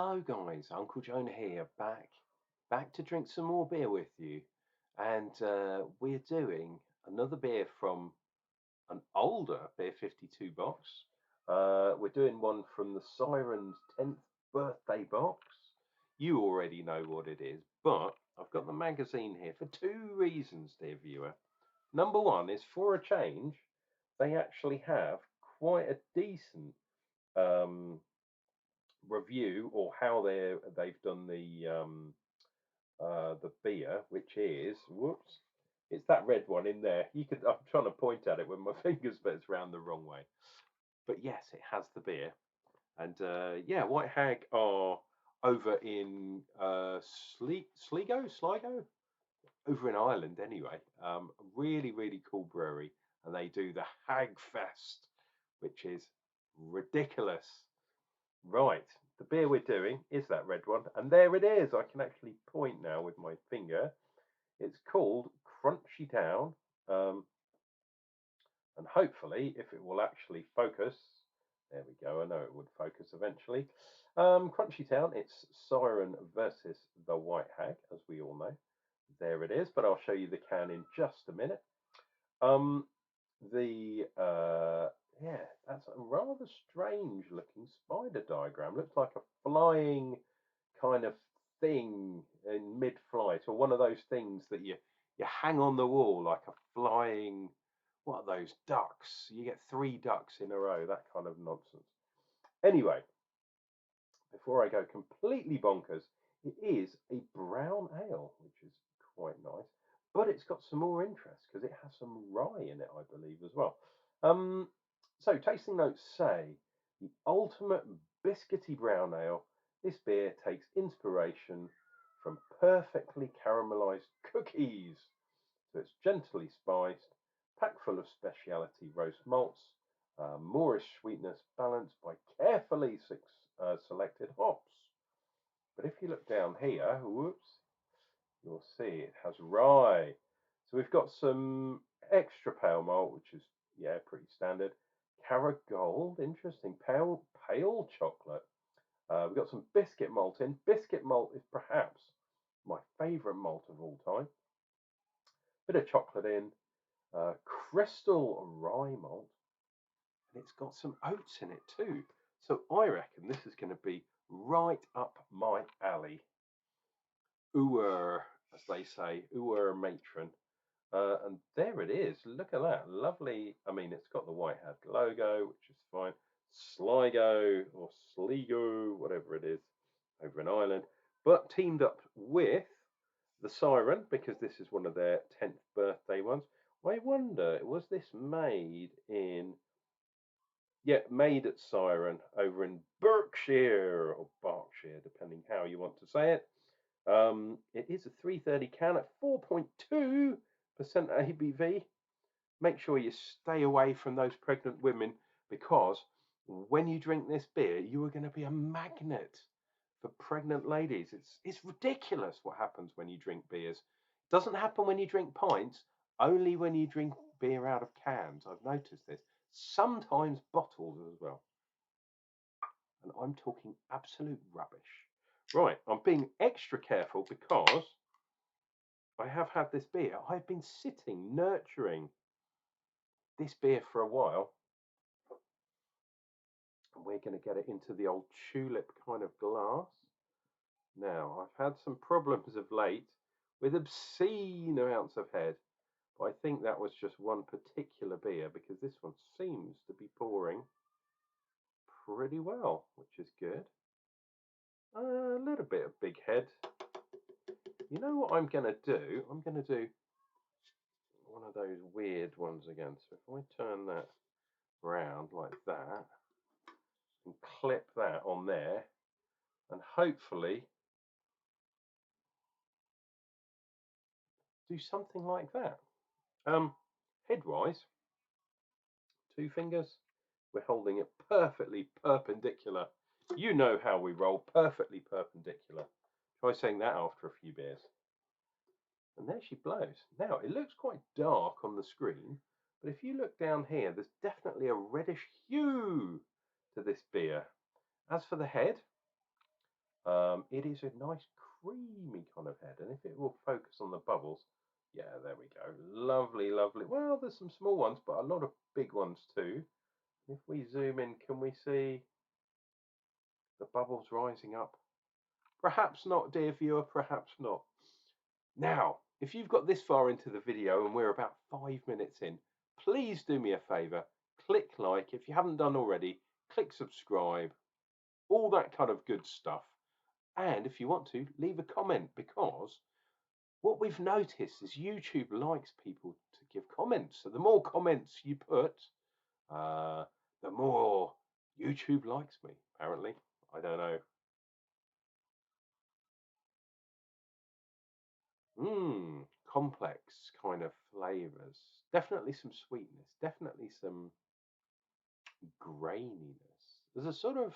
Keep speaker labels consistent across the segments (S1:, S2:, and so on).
S1: Hello guys, Uncle Jonah here, back to drink some more beer with you, and we're doing another beer from an older Beer 52 box. We're doing one from the Siren's 10th birthday box. You already know what it is, but I've got the magazine here for two reasons, dear viewer. Number one is, for a change, they actually have quite a decent um, review, or how they've done the beer, which is, whoops, it's that red one in there. I'm trying to point at it with my fingers, but it's round the wrong way. But yes, it has the beer, and yeah, White Hag are over in Sligo, over in Ireland anyway. Really cool brewery, and they do the Hag Fest, which is ridiculous. Right, the beer we're doing is that red one, and there it is. I can actually point now with my finger. It's called Crunchy Town, um, and hopefully, if it will actually focus, there we go. I know it would focus eventually. Crunchy Town, it's Siren versus the White Hag, as we all know. There it is, but I'll show you the can in just a minute. Um, the Yeah, that's a rather strange looking spider diagram. Looks like a flying kind of thing in mid-flight, or one of those things that you hang on the wall like a flying, what are those, ducks? You get three ducks in a row, that kind of nonsense. Anyway, before I go completely bonkers, it is a brown ale, which is quite nice, but it's got some more interest because it has some rye in it, I believe, as well. Um, so, tasting notes say the ultimate biscuity brown ale. This beer takes inspiration from perfectly caramelized cookies. So it's gently spiced, packed full of specialty roast malts, Moorish sweetness balanced by carefully selected hops. But if you look down here, whoops, you'll see it has rye. So we've got some extra pale malt, which is, yeah, pretty standard. Cara Gold, interesting. Pale chocolate. We've got some biscuit malt in. Biscuit malt is perhaps my favourite malt of all time. Bit of chocolate in. Crystal rye malt. And it's got some oats in it too. So I reckon this is going to be right up my alley. Ooer, as they say, ooer matron. And there it is. Look at that. Lovely. I mean, it's got the White Hat logo, which is fine. Sligo or Sligo, whatever it is, over in Ireland. But teamed up with the Siren, because this is one of their 10th birthday ones. I wonder, was this made in... Yeah, made at Siren over in Berkshire, or Berkshire, depending how you want to say it. It is a 330 can at 4.2% ABV. Make sure you stay away from those pregnant women, because when you drink this beer, you are going to be a magnet for pregnant ladies. It's ridiculous what happens when you drink beers. It doesn't happen when you drink pints, only when you drink beer out of cans. I've noticed this. Sometimes bottles as well. And I'm talking absolute rubbish. Right, I'm being extra careful because I have had this beer. I've been sitting, nurturing this beer for a while. And we're going to get it into the old tulip kind of glass. Now, I've had some problems of late with obscene amounts of head. But I think that was just one particular beer, because this one seems to be pouring pretty well, which is good. A little bit of big head. You know what I'm going to do? I'm going to do one of those weird ones again. So if I turn that round like that and clip that on there, and hopefully do something like that. Headwise, two fingers, we're holding it perfectly perpendicular. You know how we roll, perfectly perpendicular. Try saying that after a few beers. And there she blows. Now, it looks quite dark on the screen, but if you look down here, there's definitely a reddish hue to this beer. As for the head, It is a nice creamy kind of head, and if it will focus on the bubbles, yeah, there we go. Lovely, lovely. Well, there's some small ones, but a lot of big ones too. If we zoom in, can we see the bubbles rising up? Perhaps not, dear viewer, perhaps not. Now, if you've got this far into the video and we're about 5 minutes in, please do me a favor, click like. If you haven't done already, click subscribe, all that kind of good stuff. And if you want to, leave a comment, because what we've noticed is YouTube likes people to give comments. So the more comments you put, the more YouTube likes me, apparently. I don't know. Complex kind of flavors. Definitely some sweetness. Definitely some graininess. There's a sort of,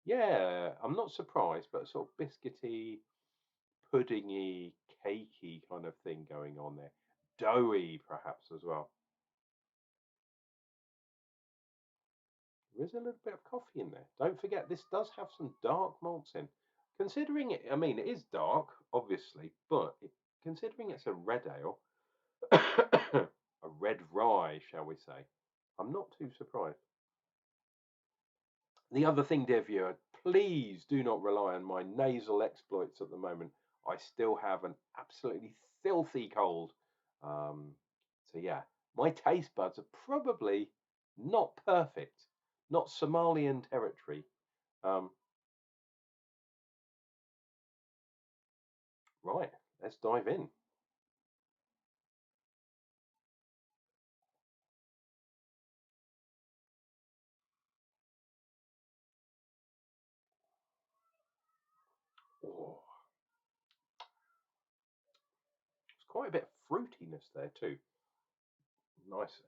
S1: yeah, I'm not surprised, but a sort of biscuity, puddingy, cakey kind of thing going on there. Doughy, perhaps, as well. There is a little bit of coffee in there. Don't forget, this does have some dark malts in. Considering it, I mean, it is dark, obviously, but considering it's a red ale, a red rye, shall we say, I'm not too surprised. The other thing, dear viewer, please do not rely on my nasal exploits at the moment. I still have an absolutely filthy cold. So yeah, my taste buds are probably not perfect, not Somalian territory. Um, right, let's dive in. Oh, there's quite a bit of fruitiness there too. Nice,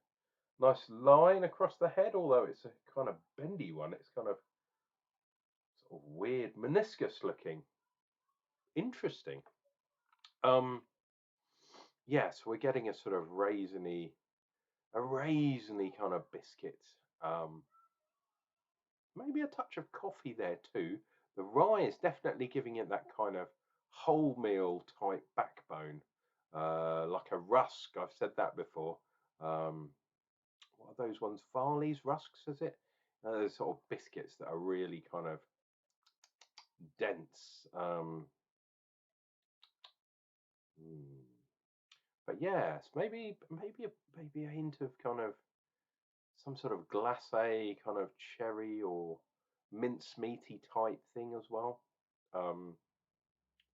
S1: nice line across the head, although it's a kind of bendy one. It's kind of sort of weird, meniscus looking. Interesting. Um, yes, we're getting a sort of raisiny kind of biscuit. Um, Maybe a touch of coffee there too. The rye is definitely giving it that kind of wholemeal type backbone, like a rusk. I've said that before. Um, what are those ones? Farley's rusks, is it? Those sort of biscuits that are really kind of dense. Hmm. But yes, maybe a hint of kind of some sort of glacé, kind of cherry or mince meaty type thing as well. Um,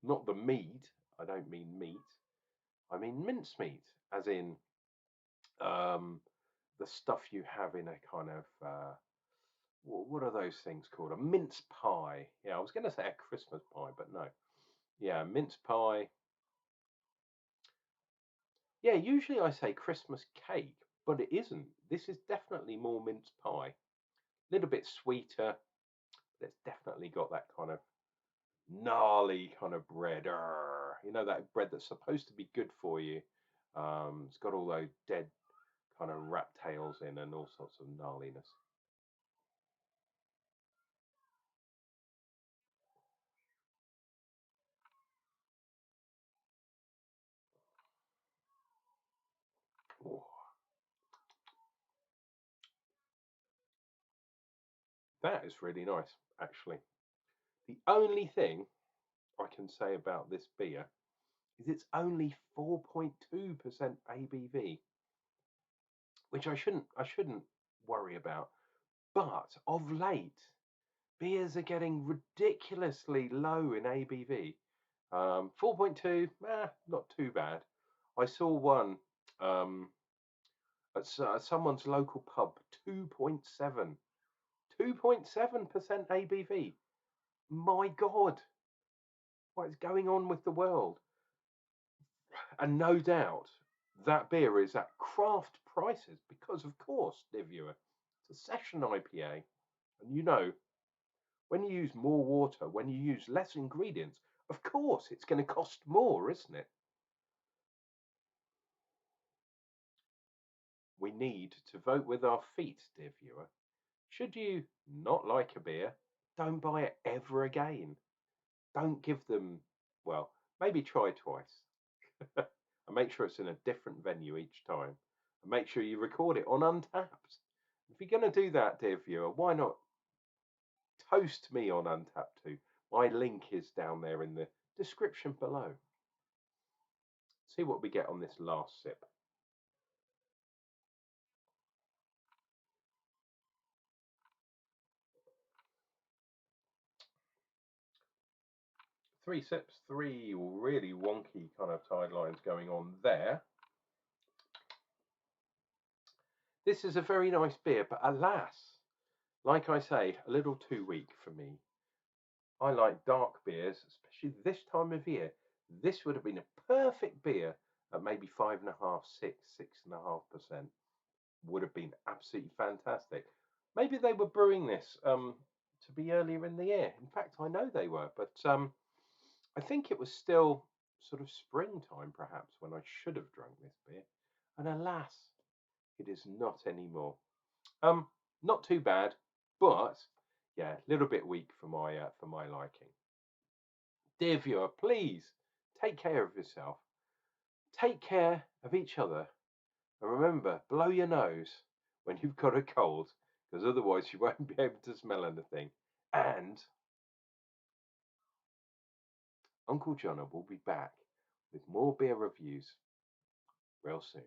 S1: Not the meat. I don't mean meat. I mean mincemeat, as in um, the stuff you have in a kind of what are those things called? A mince pie. Yeah, I was going to say a Christmas pie, but no. Yeah, mince pie. Yeah, usually I say Christmas cake, but it isn't. This is definitely more mince pie. A little bit sweeter, but it's definitely got that kind of gnarly kind of bread. You know, that bread that's supposed to be good for you. It's got all those dead kind of rat tails in and all sorts of gnarliness. Oh, that is really nice, actually. The only thing I can say about this beer is it's only 4.2% ABV, which I shouldn't worry about. But of late, beers are getting ridiculously low in ABV. 4.2, not too bad. I saw one um, at someone's local pub, 2.7. 2.7% ABV. My God, what is going on with the world? And no doubt that beer is at craft prices because, of course, dear viewer, it's a session IPA. And you know, when you use more water, when you use less ingredients, of course, it's going to cost more, isn't it? We need to vote with our feet, dear viewer. Should you not like a beer, don't buy it ever again. Don't give them, well, maybe try twice and make sure it's in a different venue each time. And make sure you record it on Untapped. If you're going to do that, dear viewer, why not toast me on Untapped too? My link is down there in the description below. See what we get on this last sip. 3 sips, 3 really wonky kind of tide lines going on there. This is a very nice beer, but alas, like I say, a little too weak for me. I like dark beers, especially this time of year. This would have been a perfect beer at maybe 5.5, 6.5%. Would have been absolutely fantastic. Maybe they were brewing this to be earlier in the year. In fact, I know they were, but I think it was still sort of springtime, perhaps, when I should have drunk this beer. And alas, it is not anymore. Not too bad, but yeah, a little bit weak for my liking. Dear viewer, please take care of yourself. Take care of each other. And remember, blow your nose when you've got a cold, because otherwise you won't be able to smell anything. And Uncle Jonna will be back with more beer reviews real soon.